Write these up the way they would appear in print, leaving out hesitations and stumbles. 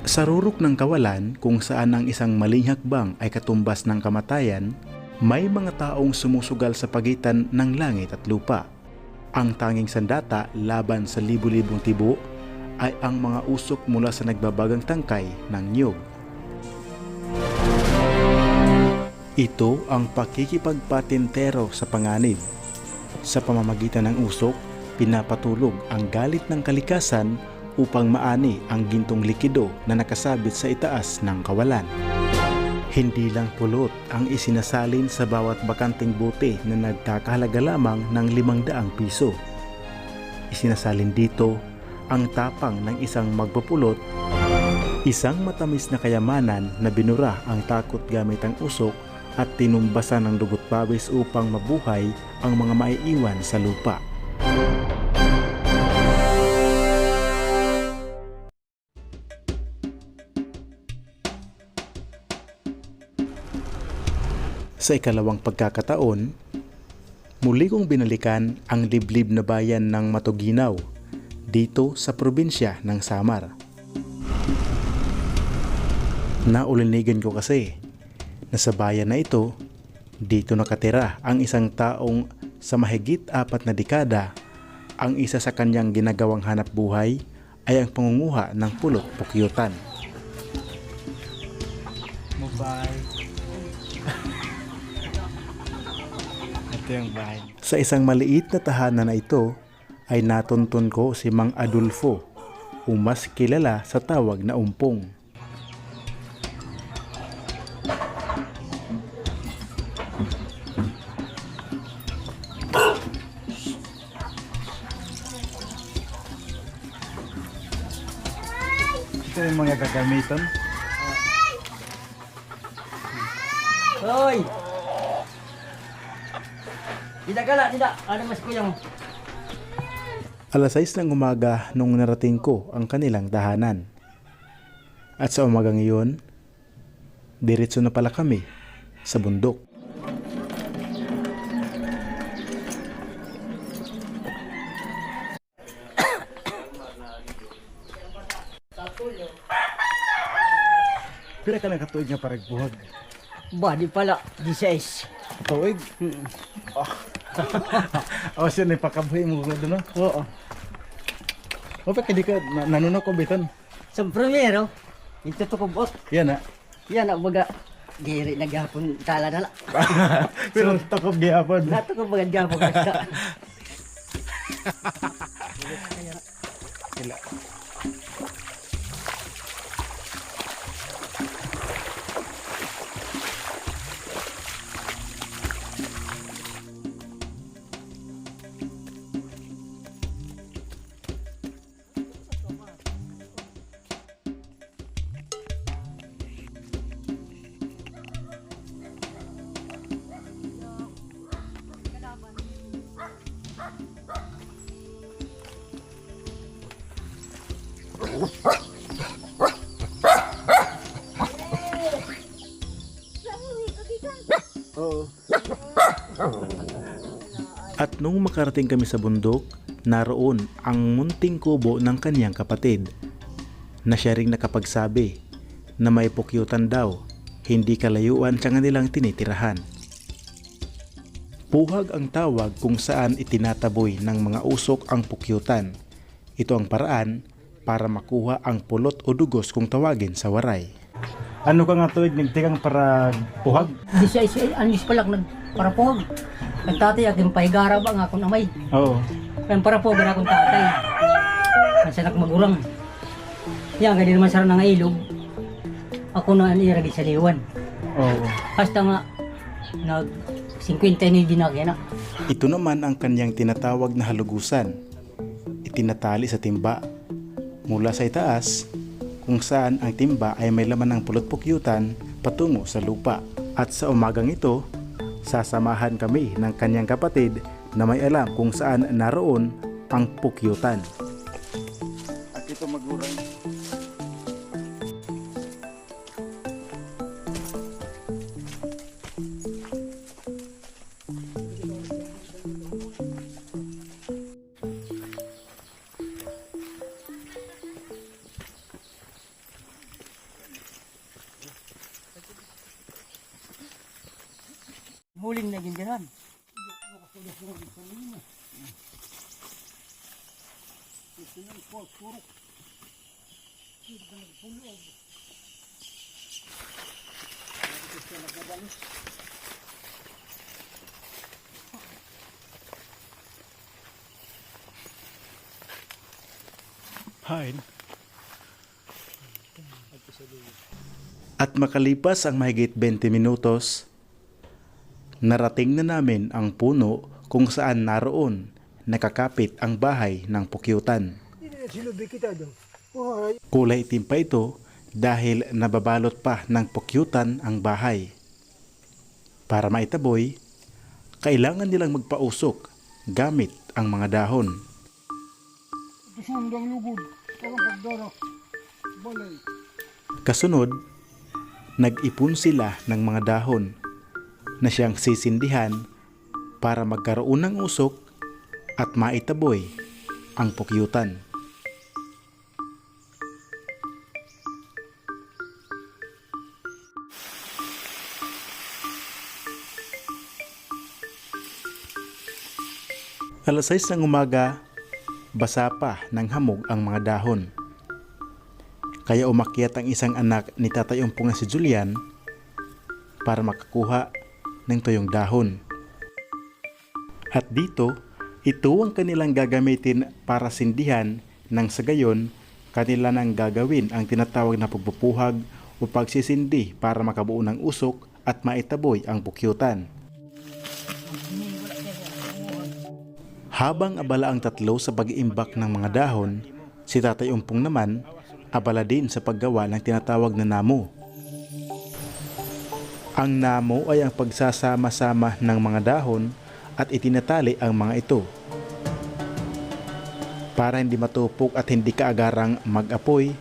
Sa rurok ng kawalan kung saan ang isang maling hakbang ay katumbas ng kamatayan, may mga taong sumusugal sa pagitan ng langit at lupa. Ang tanging sandata laban sa libu-libong tibo ay ang mga usok mula sa nagbabagang tangkay ng niyog. Ito ang pakikipagpatintero sa panganib. Sa pamamagitan ng usok, pinapatulog ang galit ng kalikasan upang maani ang gintong likido na nakasabit sa itaas ng kawalan. Hindi lang pulot ang isinasalin sa bawat bakanting bote na nagkakahalaga lamang ng 500 piso. Isinasalin dito ang tapang ng isang magpupulot, isang matamis na kayamanan na binura ang takot gamit ang usok at tinumbasan ng dugot pawis upang mabuhay ang mga maiiwan sa lupa. Sa ikalawang pagkakataon, muli kong binalikan ang liblib na bayan ng Matuginaw dito sa probinsya ng Samar. Naulinigan ko kasi na sa bayan na ito, dito nakatira ang isang taong sa mahigit 4 na dekada, ang isa sa kanyang ginagawang hanap buhay ay ang pangunguha ng pulot-pukyutan. Sa isang maliit na tahanan na ito ay natuntun ko si Mang Adolfo, o mas kilala sa tawag na Umpong. Ito yung mga gagamitan. Hoy! Tidak galak, tidak. Ada mas kuya mo. Alas 6 ng umaga nung narating ko ang kanilang tahanan. At sa umagang iyon, diretso na pala kami sa bundok. Pila ka nakatuig nga parang buhag? Ba, di pala. 16. Tuig? O siya na ipakabuhi mo doon, no? Oo. O pa kadi ka nanunok ko bitan. Sa primero, ito to kubot. Yan na. Yan ang baga. Giri na gapon tala na la. Pero takob gihapon. Nato ko baga gapon kasi. At nung makarating kami sa bundok, naroon ang munting kubo ng kanyang kapatid na siya ring nakapagsabi na may pukyutan daw, hindi kalayuan sa kanilang tinitirahan. Puhag ang tawag kung saan itinataboy ng mga usok ang pukyutan. Ito ang paraan para makuha ang pulot o dugos kung tawagin sa waray. Ano ka nga tuwid nagtikang para puhag? 16 anis pa lang para po. Nagtatay aking pahigara ba nga akong amay. Oo. Kaya para po gara akong tatay. Kasi magurang. Yan, ganyan naman sa ng ilog. Ako na iragay sa liwan. Oo. Hasta nga, 50 ni dinagyan na. Ito naman ang kanyang tinatawag na halugusan. Itinatali sa timba mula sa itaas kung saan ang timba ay may laman ng pulot-pukyutan patungo sa lupa. At sa umagang ito, sasamahan kami ng kanyang kapatid na may alam kung saan naroon ang pukyutan. At ito magurang. buling na gindiran. Hide. At makalipas ang mahigit 20 minutos, narating na namin ang puno kung saan naroon nakakapit ang bahay ng pukyutan. Kulay itim pa ito dahil nababalot pa ng pukyutan ang bahay. Para maitaboy, kailangan nilang magpausok gamit ang mga dahon. Kasunod, nag-ipon sila ng mga dahon na siyang sisindihan para magkaroon ng usok at maitaboy ang pukyutan. Alas 6 ng umaga, basa pa ng hamog ang mga dahon. Kaya umakyat ang isang anak ni Tatay Umpong na si Julian para makakuha ng tuyong dahon. At dito, ito ang kanilang gagamitin para sindihan nang sa gayon kanila nang gagawin ang tinatawag na pagpupuhag o pagsisindi para makabuo ng usok at maitaboy ang pukyutan. Habang abala ang tatlo sa pag-iimbak ng mga dahon, si Tatay Umpong naman abala din sa paggawa ng tinatawag na namo. Ang namo ay ang pagsasama-sama ng mga dahon at itinatali ang mga ito para hindi matupok at hindi kaagarang mag-apoy.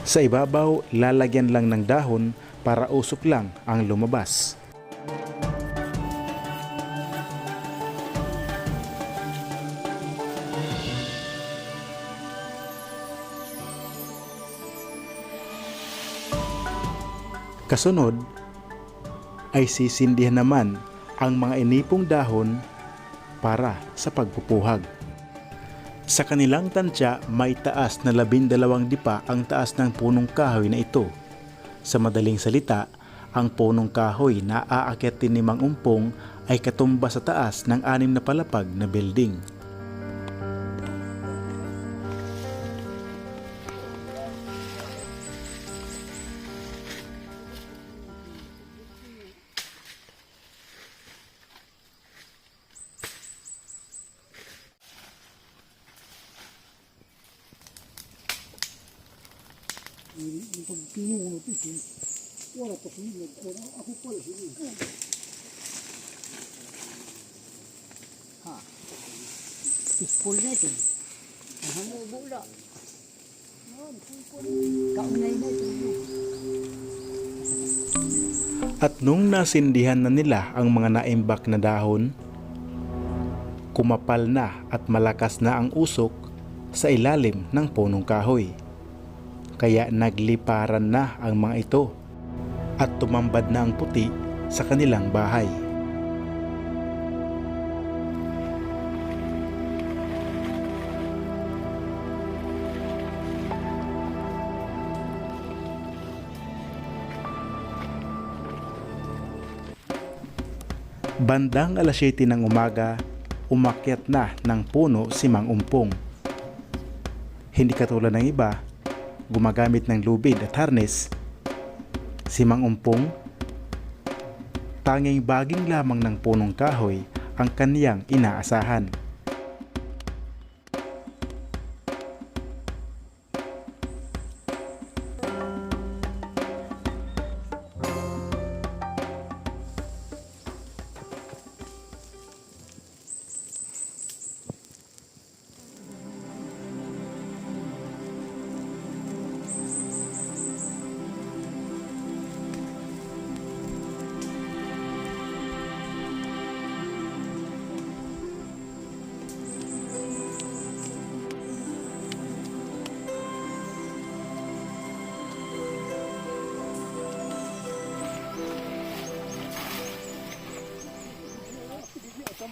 Sa ibabaw, lalagyan lang ng dahon para usok lang ang lumabas. Kasunod ay sisindihan naman ang mga inipong dahon para sa pagpupuhag. Sa kanilang tansya, may taas na 12 dipa ang taas ng punong kahoy na ito. Sa madaling salita, ang punong kahoy na aakyatin ni Mang Umpong ay katumba sa taas ng 6 na palapag na building. Ispul na ito. Ang bula. Kaunay na ito. At nung nasindihan na nila ang mga naimbak na dahon, kumapal na at malakas na ang usok sa ilalim ng punong kahoy. Kaya nagliparan na ang mga ito at tumambad na ang puti sa kanilang bahay. Bandang alas 7 ng umaga, umakyat na ng puno si Mang Umpong. Hindi katulad ng iba, gumagamit ng lubid at harness. Si Mang Umpong, tanging baging lamang ng punong kahoy ang kaniyang inaasahan.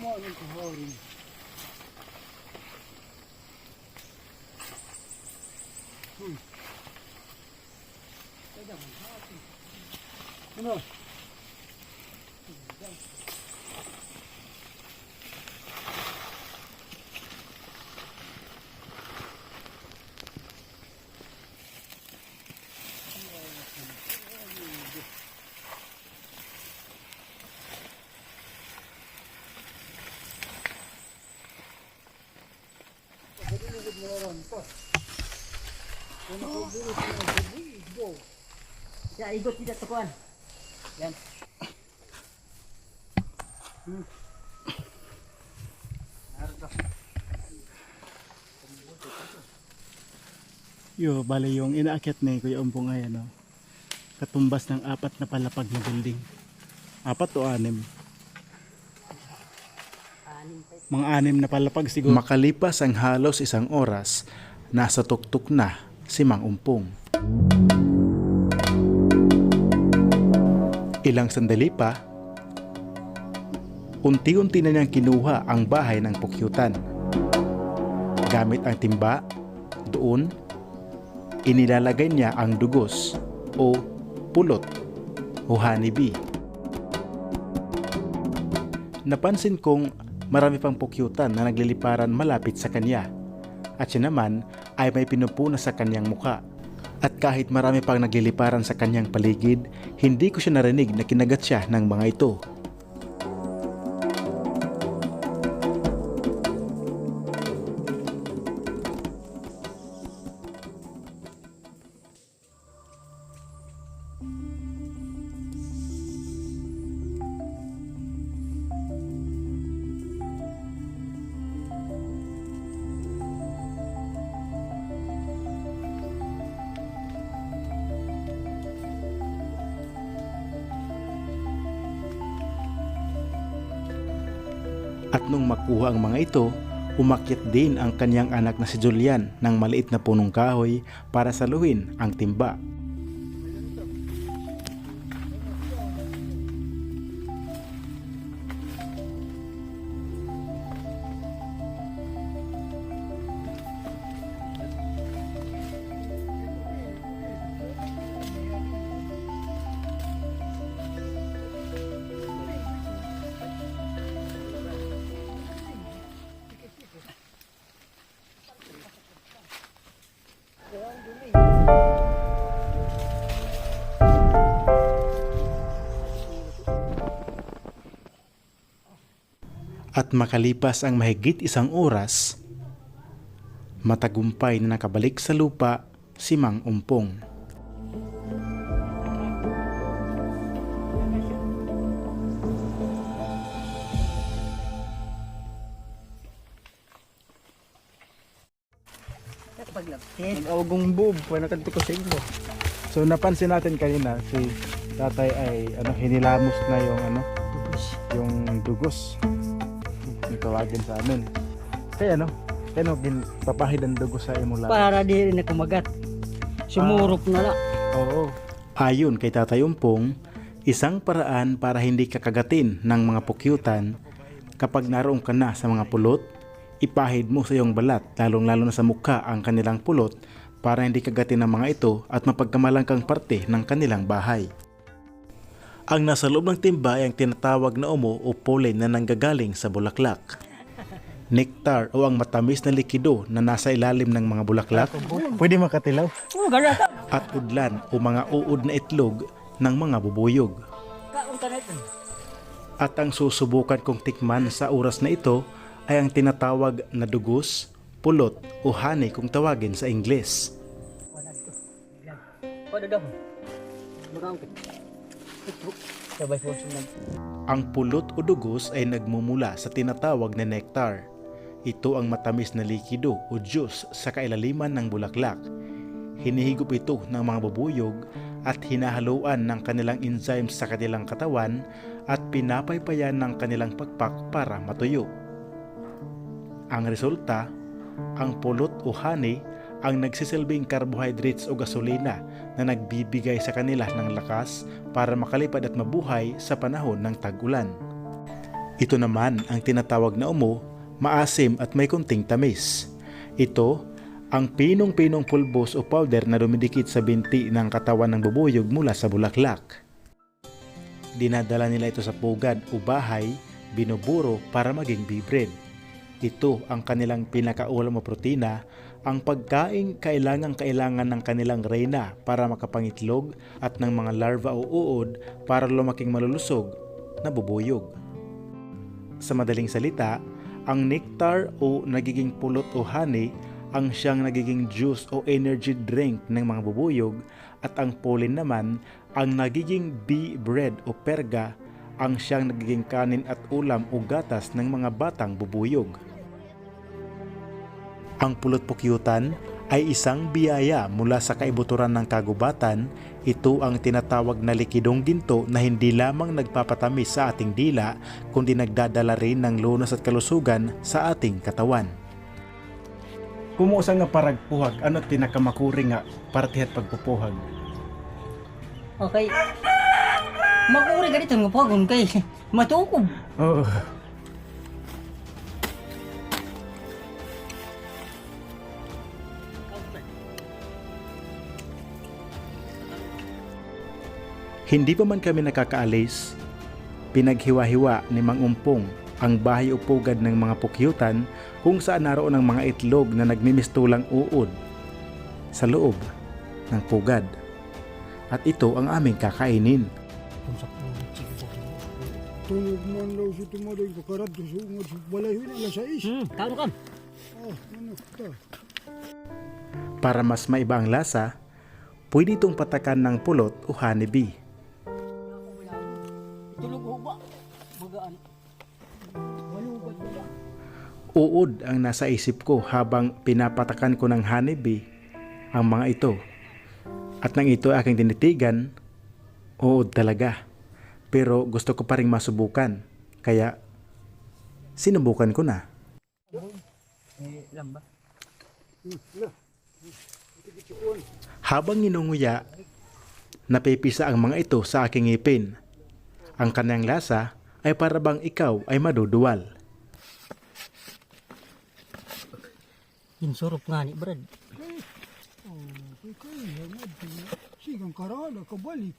mo ng kahorin. Ano? Ya, ikut tidak tuan. Yan. Yo, bali yung inaakyat ni Kuya Umpong ay ano, katumbas ng 4 na palapag na building. 4 o 6? Mga 6 na palapag siguro. Makalipas ang halos 1 oras, nasa tuktok na si Mang Umpong. Ilang sandali pa, unti-unti na niyang kinuha ang bahay ng pukyutan. Gamit ang timba, doon, inilalagay niya ang dugos o pulot o honeybee. Napansin kong marami pang pukyutan na nagliliparan malapit sa kanya at siya naman ay may pinupuna sa kanyang muka. At kahit marami pang nagliliparan sa kanyang paligid, hindi ko siya narinig na kinagat siya ng mga ito. At nung makuha ang mga ito, umakyat din ang kanyang anak na si Julian ng maliit na punong kahoy para saluhin ang timba. At makalipas ang mahigit 1 oras, matagumpay na nakabalik sa lupa si Mang Umpong. Mag-augong boob, pwede na ko sa inyo. So napansin natin kanina si tatay ay hinilamos na yung dugos. Yung tawagin sa amin. Kaya papahid ang dugos sa imong labi. Para di rin na kumagat. Sumurok na lang. Oo. Ayon kay Tatay Umpong, isang paraan para hindi kakagatin ng mga pukyutan kapag naroon ka na sa mga pulot, ipahid mo sa iyong balat, lalong-lalo na sa mukha ang kanilang pulot para hindi kagatin ng mga ito at mapagkamalangkang parte ng kanilang bahay. Ang nasa loob ng timba ay ang tinatawag na umo o pollen na nanggagaling sa bulaklak. Nectar o ang matamis na likido na nasa ilalim ng mga bulaklak. Pwede makatilaw. At udlan o mga uod na itlog ng mga bubuyog. At ang susubukan kong tikman sa oras na ito ay ang tinatawag na dugos, pulot o honey kung tawagin sa Ingles. Ang pulot o dugos ay nagmumula sa tinatawag na nectar. Ito ang matamis na likido o juice sa kailaliman ng bulaklak. Hinihigop ito ng mga bubuyog at hinahaluan ng kanilang enzymes sa kanilang katawan at pinapaypayan ng kanilang pakpak para matuyo. Ang resulta, ang pulot o honey ang nagsisilbing carbohydrates o gasolina na nagbibigay sa kanila ng lakas para makalipad at mabuhay sa panahon ng tag-ulan. Ito naman ang tinatawag na umo, maasim at may konting tamis. Ito ang pinong-pinong pulbos o powder na dumidikit sa binti ng katawan ng bubuyog mula sa bulaklak. Dinadala nila ito sa pugad o bahay, binuburo para maging bee bread. Ito ang kanilang pinakaulam o protina, ang pagkaing kailangan ng kanilang reyna para makapangitlog at ng mga larva o uod para lumaking malulusog na bubuyog. Sa madaling salita, ang nectar o nagiging pulot o honey ang siyang nagiging juice o energy drink ng mga bubuyog at ang pollen naman ang nagiging bee bread o perga ang siyang nagiging kanin at ulam o gatas ng mga batang bubuyog. Ang pulot pukyutan ay isang biyaya mula sa kaibuturan ng kagubatan. Ito ang tinatawag na likidong ginto na hindi lamang nagpapatamis sa ating dila kundi nagdadala rin ng lunas at kalusugan sa ating katawan. Kumuusa nga paragpuhag, ano tinakamakuri nga partihat pagpupuhag? Okay. Makuri ka dito nga pagon kay matukob. Oo. Hindi pa man kami nakakaalis, pinaghiwa-hiwa ni Mang Umpong ang bahay o pugad ng mga pukyutan kung saan naroon ang mga itlog na nagmimistulang uod sa loob ng pugad. At ito ang aming kakainin. Tunog man daw si tumadoy kakarad sa ungod sa balay na alas 6. Tawag kam. Anak ta. Para mas maiba ang lasa, pwede itong patakan ng pulot o honeybee. Tulog ho ba? Magaan. Malubat ba? Uod ang nasa isip ko habang pinapatakan ko ng honeybee ang mga ito. At nang ito aking tinitigan, uod talaga. Pero gusto ko pa rin masubukan, kaya sinubukan ko na. Lamba. Habang ninunguya, napipisa ang mga ito sa aking ngipin. Ang kanyang lasa ay para bang ikaw ay maduduwal. Insurop nga ni Brad. Okay, hangad. Sigang karala kabalik.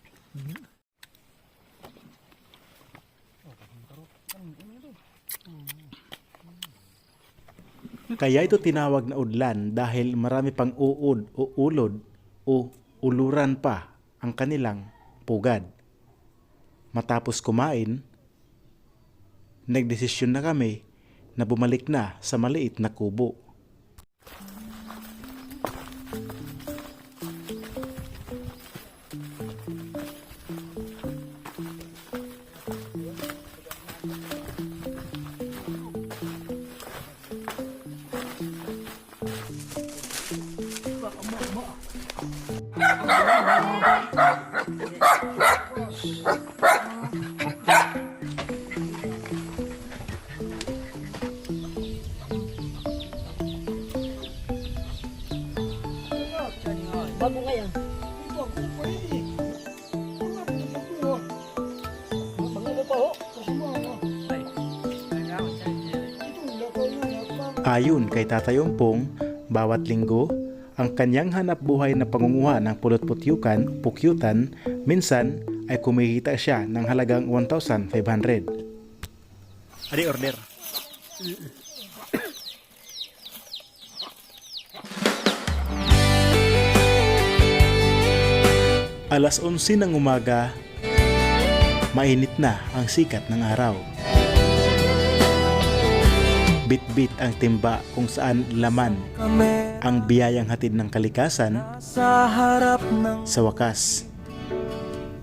Kaya ito tinawag na udlan dahil marami pang uod o ulod o uluran pa ang kanilang pugad. Matapos kumain, nagdesisyon na kami na bumalik na sa maliit na kubo. Bago ngayon. Mga pa ho. Ayon kay Tatay Umpong, bawat linggo, ang kanyang hanap buhay na pangunguha ng pulot pukyutan, minsan ay kumikita siya ng halagang 1,500. Adi order. Alas 11 ng umaga, mainit na ang sikat ng araw. Bit-bit ang timba kung saan laman ang biyayang hatid ng kalikasan. Sa wakas,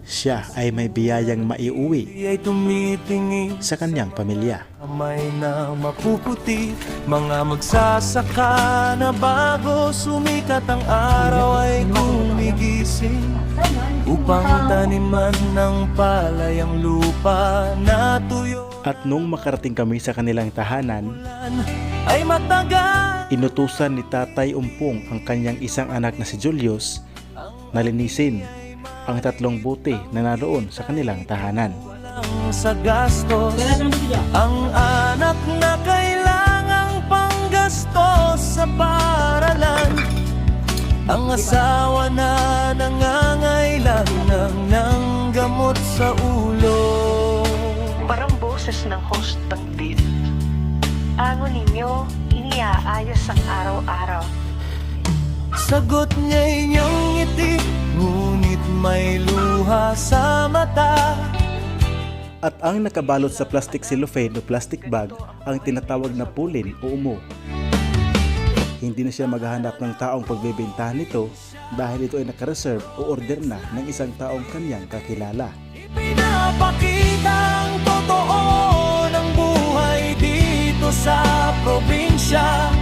siya ay may biyayang maiuwi sa kanyang pamilya. May na mapuputi, mga magsasaka na bago sumikat ang araw ay gumigising upang taniman ng palay ang lupa na tuyo. At nung makarating kami sa kanilang tahanan, Ay matagal inutusan ni Tatay Umpong ang kanyang isang anak na si Julius na linisin ang 3 bote na naroon sa kanilang tahanan. Sa gastos, ang anak na kailangang panggastos sa paralan, ang asawa na nangangailangan ng gamot sa ulo. Parang boses ng host ng beat. Ano ninyo, iniaayos ang araw-araw. Sagot niya inyong ngiti, ngunit may luha sa mata. At ang nakabalot sa plastic cellophane o plastic bag ang tinatawag na pulin o umo. Hindi na siya maghahanap ng taong pagbebentahan nito dahil ito ay nakareserve o order na ng isang taong kanyang kakilala. Pinapakita ang totoo ng buhay dito sa probinsya.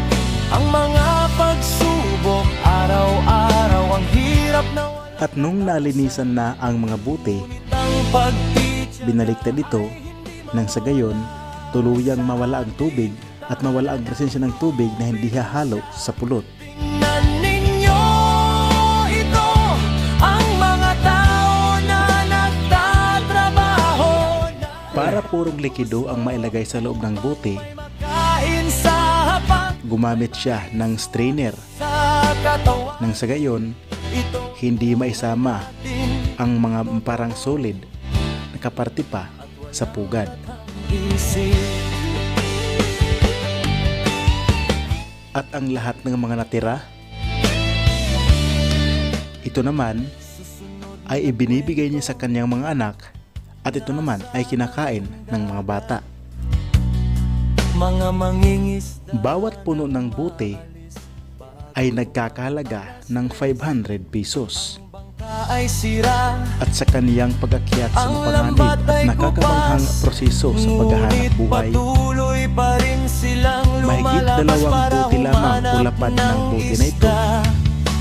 Ang mga pagsubok araw-araw, ang hirap na At nung nalinisan na ang mga buti, ang pagtitsa. binaliktad ito nang sa gayon tuluyang mawala ang tubig at mawala ang presensya ng tubig na hindi hahalo sa pulot. Tingnan ninyo ito, ang mga tao na nagtatrabaho na Para purong likido ang mailagay sa loob ng bote, kain sa hapang gumamit siya ng strainer sa katawan. nang sa gayon Ito hindi maisama din ang mga parang solid nakaparte pa sa pugad. isip. At ang lahat ng mga natira, ito naman ay ibinibigay niya sa kanyang mga anak at ito naman ay kinakain ng mga bata. Mga mangingis Bawat puno ng bote ay nagkakahalaga ng 500 pesos. ay sira. At sa kaniyang pag-akyat sa Ang mapanganib lambat at ay nakakamanghang kupas, proseso sa paghahanap ngunit buhay, patuloy pa rin silang mahigit lumalabas 2 para buti lamang humanap ulapad ng ng buti na ito isda.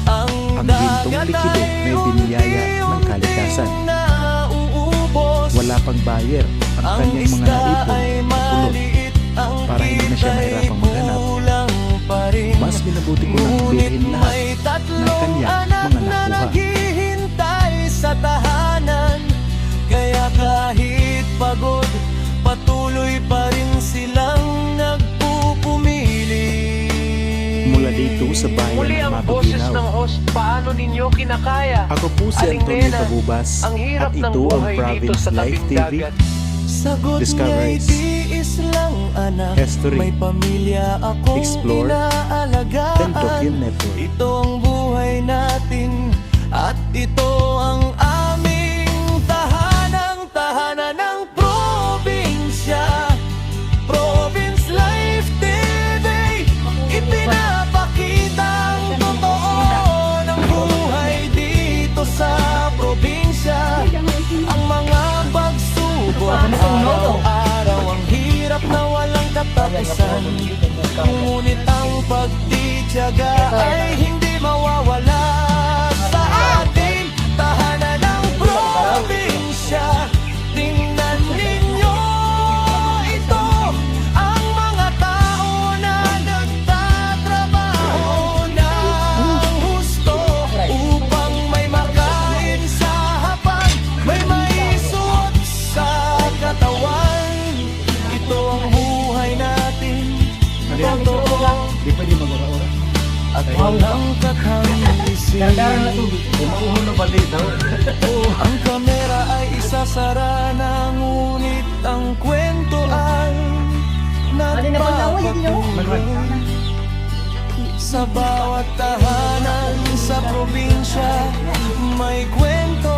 ang gintong dagat likido ay na ibiniyaya ng kalikasan. nauubos. Wala pang buyer ang Ang kanyang mga isda naipon ay at pulot. maliit, ang para hindi na siya kita'y mahirapang maghanap. kulang pa rin. Mas minabuti ko nang Ngunit bilhin lahat may ng tatlong kanyang anak mga na nakuha. naghihintay sa tahanan. Kaya kahit pagod, patuloy pa rin silang nagpupumili. Mula dito sa bayan Muli ng ang boses ng Mabuginaw, host, paano ninyo kinakaya? ako po si Aling Antonio Nena, Tabubas ang hirap at ng ito ang buhay dito Province sa Life tabing TV. dagat. Sagot Discoveries, niya'y tiis lang anak. History, May pamilya akong Explore, inaalagaan. and Tokyo Network. Ito ang buhay natin at ito ang aming tahanan ng probinsya. Province Life TV, ipinapakita ang totoo ng buhay dito sa probinsya. Ang mga pagsubok araw-araw, ang hirap na walang katapusan. Ngunit ang pagtitiyaga ay hindi mawawala sa ating tahanan ng probinsya. Tingnan ninyo ito, ang mga tao na nagtatrabaho ng husto upang may makain sa hapag, may maisuot sa katawan. Ito ang buhay natin, totoo at walang kakamalisin. Ang kamera ay isasara na, ngunit ang kwento ay nagpapatuloy. Sa bawat tahanan sa probinsya, may kwento